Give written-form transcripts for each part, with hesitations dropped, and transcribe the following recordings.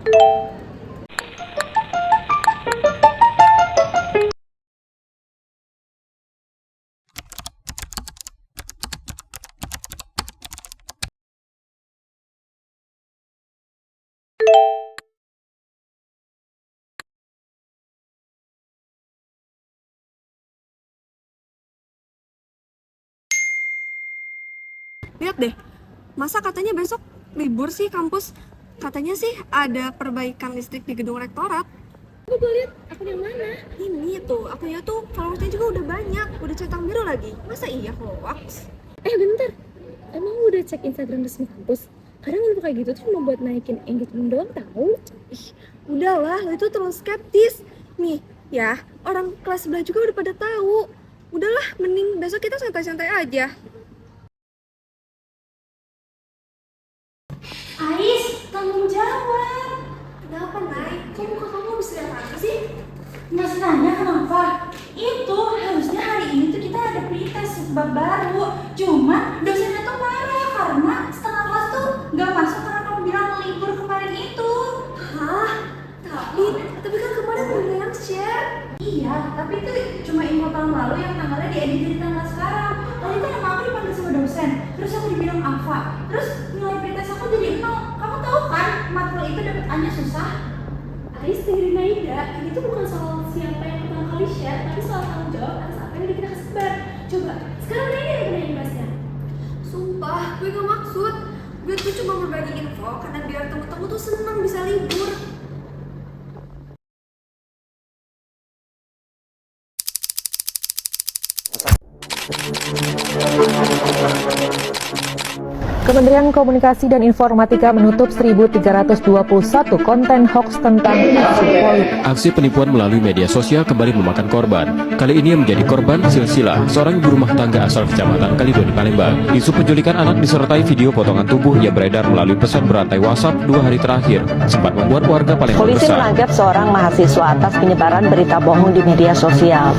Lihat deh, masa katanya besok libur sih kampus? Katanya sih ada perbaikan listrik di gedung rektorat. Gue lihat akun yang mana? Ini tuh, akunnya tuh followersnya juga udah banyak, udah centang biru lagi. Masa iya hoax? Bentar, emang lu udah cek Instagram resmi kampus? Kadang info kayak gitu tuh cuma buat naikin engagement doang tau. Udahlah, lo itu terlalu skeptis. Nih, ya, orang kelas sebelah juga udah pada tahu. Udahlah, mending besok kita santai-santai aja. Ais, tanggung jawab. Kenapa, Nay? Kok muka kamu habis lihat apa sih? Mas nanya kenapa? Itu harusnya hari ini tuh kita ada pretest bab baru. Cuma dosennya tuh marah karena setengah kelas tuh nggak masuk karena kamu bilang libur kemarin itu. Hah? Tapi kan kemarin udah yang share. Iya, tapi itu cuma info tahun lalu yang tanggalnya diedit di tanggal sekarang. Tadi tuh nama aku dipanggil sama dosen, terus aku dibilang Ava. Terus nilai pretest aku jadi 0. Kamu tahu kan, matkul itu dapat A-nya susah. Ais, dengerin Naida, ini tuh bukan soal siapa yang pertama kali share, tapi soal tanggung jawab atas apa yang udah kita sebar. Coba, sekarang Naida yang pernah bahasnya. Sumpah, gue gak maksud. Gue tuh cuma berbagi info karena biar temen-temen tuh seneng bisa libur. Kementerian Komunikasi dan Informatika menutup 1.321 konten hoax tentang isu politik. Aksi penipuan melalui media sosial kembali memakan korban. Kali ini yang menjadi korban Silsilah, seorang ibu rumah tangga asal Kecamatan Kalidoni, Palembang. Isu penculikan anak disertai video potongan tubuh yang beredar melalui pesan berantai WhatsApp 2 hari terakhir sempat membuat warga Palembang Polisi resah. menangkap seorang mahasiswa atas penyebaran berita bohong di media sosial.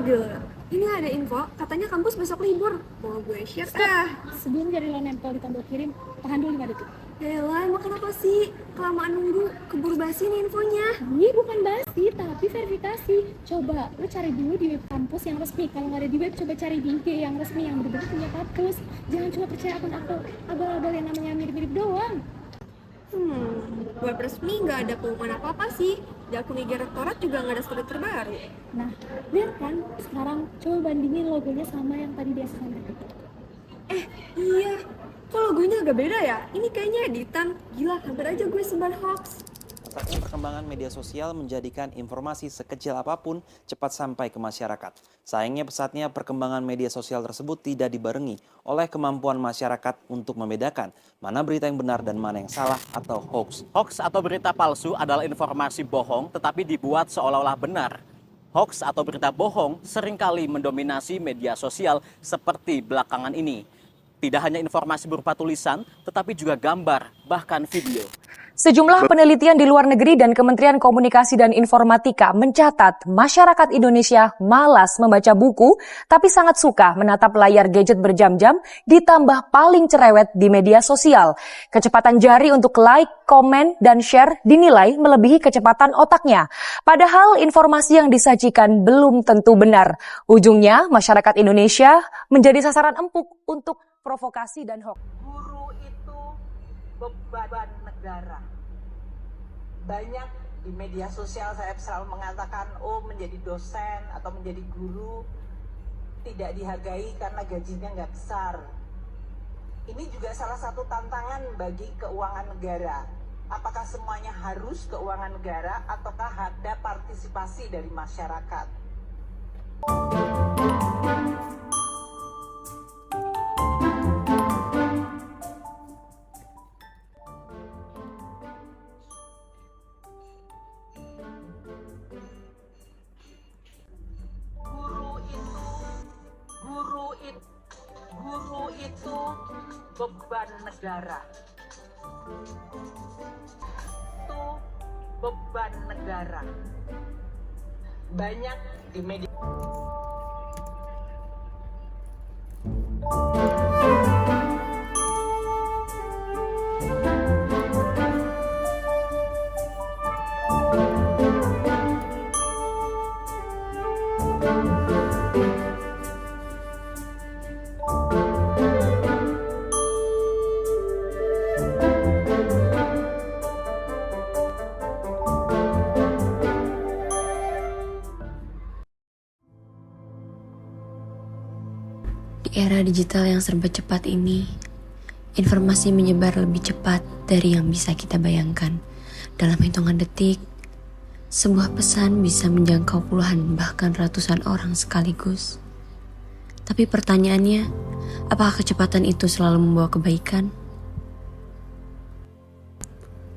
Gila. Ini ada info, katanya kampus besok libur. Mau gue share? Sebelum jari lo nempel di tombol kirim, tahan dulu 5 detik. Yaelah, emang kenapa sih? Kelamaan nunggu, keburu basi nih infonya. Ini bukan basi, tapi verifikasi. Coba, lo cari dulu di web kampus yang resmi. Kalau nggak ada di web, coba cari di IG yang resmi, yang bener-bener punya kampus. Jangan cuma percaya akun abal-abal yang namanya mirip-mirip doang. Web resmi nggak ada pengumuman apa-apa sih. Di akun IG rektorat juga nggak ada story terbaru. Nah, lihat kan, sekarang coba bandingin logonya sama yang tadi di SMS. Iya, kok logonya agak beda ya? Ini kayaknya editan. Gila, hampir aja gue sebar hoax. Saatnya perkembangan media sosial menjadikan informasi sekecil apapun cepat sampai ke masyarakat. Sayangnya pesatnya perkembangan media sosial tersebut tidak dibarengi oleh kemampuan masyarakat untuk membedakan mana berita yang benar dan mana yang salah atau hoax. Hoax atau berita palsu adalah informasi bohong tetapi dibuat seolah-olah benar. Hoax atau berita bohong seringkali mendominasi media sosial seperti belakangan ini. Tidak hanya informasi berupa tulisan, tetapi juga gambar, bahkan video. Sejumlah penelitian di luar negeri dan Kementerian Komunikasi dan Informatika mencatat masyarakat Indonesia malas membaca buku, tapi sangat suka menatap layar gadget berjam-jam, ditambah paling cerewet di media sosial. Kecepatan jari untuk like, komen, dan share dinilai melebihi kecepatan otaknya. Padahal informasi yang disajikan belum tentu benar. Ujungnya, masyarakat Indonesia menjadi sasaran empuk untuk provokasi dan hoax. Guru itu beban negara. Banyak di media sosial saya selalu mengatakan, menjadi dosen atau menjadi guru tidak dihargai karena gajinya nggak besar. Ini juga salah satu tantangan bagi keuangan negara. Apakah semuanya harus keuangan negara ataukah ada partisipasi dari masyarakat? Guru itu beban negara. Itu beban negara. Banyak di media. era digital yang serba cepat ini, informasi menyebar lebih cepat dari yang bisa kita bayangkan. Dalam hitungan detik, sebuah pesan bisa menjangkau puluhan bahkan ratusan orang sekaligus. Tapi pertanyaannya, apakah kecepatan itu selalu membawa kebaikan?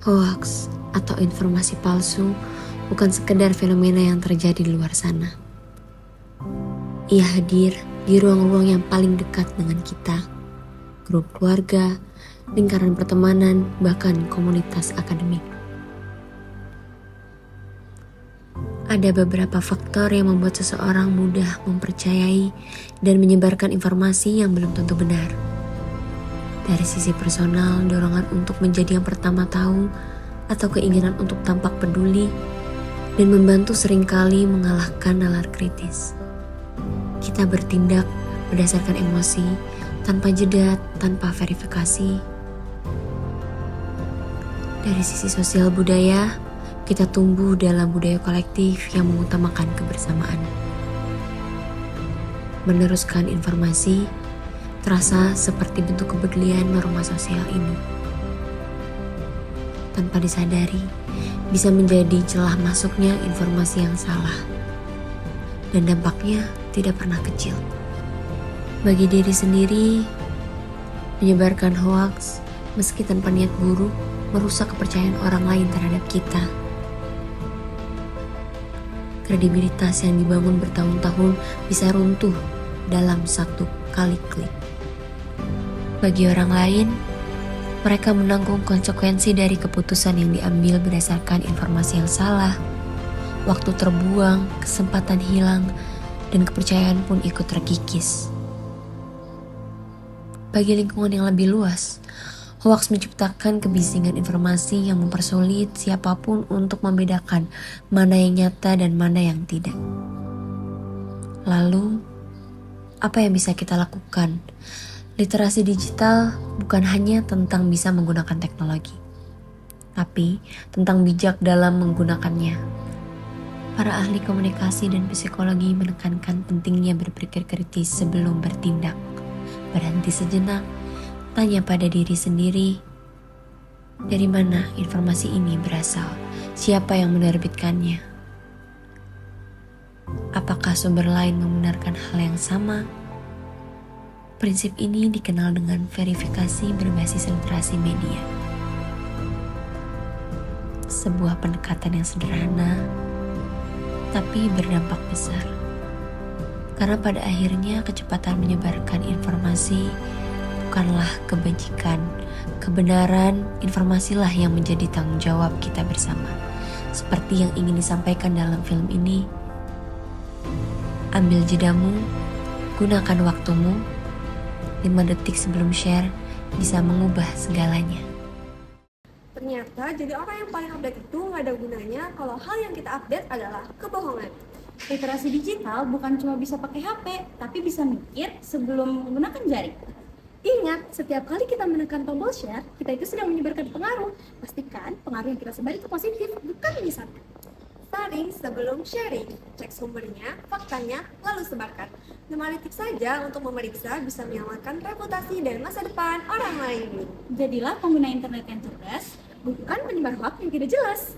Hoax atau informasi palsu bukan sekedar fenomena yang terjadi di luar sana. Ia hadir di ruang-ruang yang paling dekat dengan kita, grup keluarga, lingkaran pertemanan, bahkan komunitas akademik. Ada beberapa faktor yang membuat seseorang mudah mempercayai dan menyebarkan informasi yang belum tentu benar. Dari sisi personal, dorongan untuk menjadi yang pertama tahu atau keinginan untuk tampak peduli dan membantu seringkali mengalahkan nalar kritis. Kita bertindak berdasarkan emosi, tanpa jeda, tanpa verifikasi. Dari sisi sosial budaya, kita tumbuh dalam budaya kolektif yang mengutamakan kebersamaan. Meneruskan informasi terasa seperti bentuk kepedulian norma sosial ini. Tanpa disadari, bisa menjadi celah masuknya informasi yang salah. Dan dampaknya tidak pernah kecil. Bagi diri sendiri, menyebarkan hoaks meski tanpa niat buruk merusak kepercayaan orang lain terhadap kita. Kredibilitas yang dibangun bertahun-tahun bisa runtuh dalam satu kali klik. Bagi orang lain, mereka menanggung konsekuensi dari keputusan yang diambil berdasarkan informasi yang salah. Waktu terbuang, kesempatan hilang, dan kepercayaan pun ikut terkikis. Bagi lingkungan yang lebih luas, hoaks menciptakan kebisingan informasi yang mempersulit siapapun untuk membedakan mana yang nyata dan mana yang tidak. Lalu, apa yang bisa kita lakukan? Literasi digital bukan hanya tentang bisa menggunakan teknologi, tapi tentang bijak dalam menggunakannya. Para ahli komunikasi dan psikologi menekankan pentingnya berpikir kritis sebelum bertindak. Berhenti sejenak, tanya pada diri sendiri, dari mana informasi ini berasal? Siapa yang menerbitkannya? Apakah sumber lain membenarkan hal yang sama? Prinsip ini dikenal dengan verifikasi berbasis literasi media. Sebuah pendekatan yang sederhana, tapi berdampak besar. Karena pada akhirnya kecepatan menyebarkan informasi bukanlah kebajikan. Kebenaran informasilah yang menjadi tanggung jawab kita bersama. Seperti yang ingin disampaikan dalam film ini. Ambil jedamu, gunakan waktumu. 5 detik sebelum share bisa mengubah segalanya. Ternyata jadi orang yang paling update itu nggak ada gunanya kalau hal yang kita update adalah kebohongan. Literasi digital bukan cuma bisa pakai HP, tapi bisa mikir sebelum menggunakan jari. Ingat, setiap kali kita menekan tombol share, kita itu sedang menyebarkan pengaruh. Pastikan pengaruh yang kita sebar itu positif, bukan menyesatkan. Saring sebelum sharing, cek sumbernya, faktanya, lalu sebarkan. 5 detik saja untuk memeriksa bisa menyelamatkan reputasi dan masa depan orang lain. Jadilah pengguna internet yang cerdas, Bukan menyebar hoax yang tidak jelas.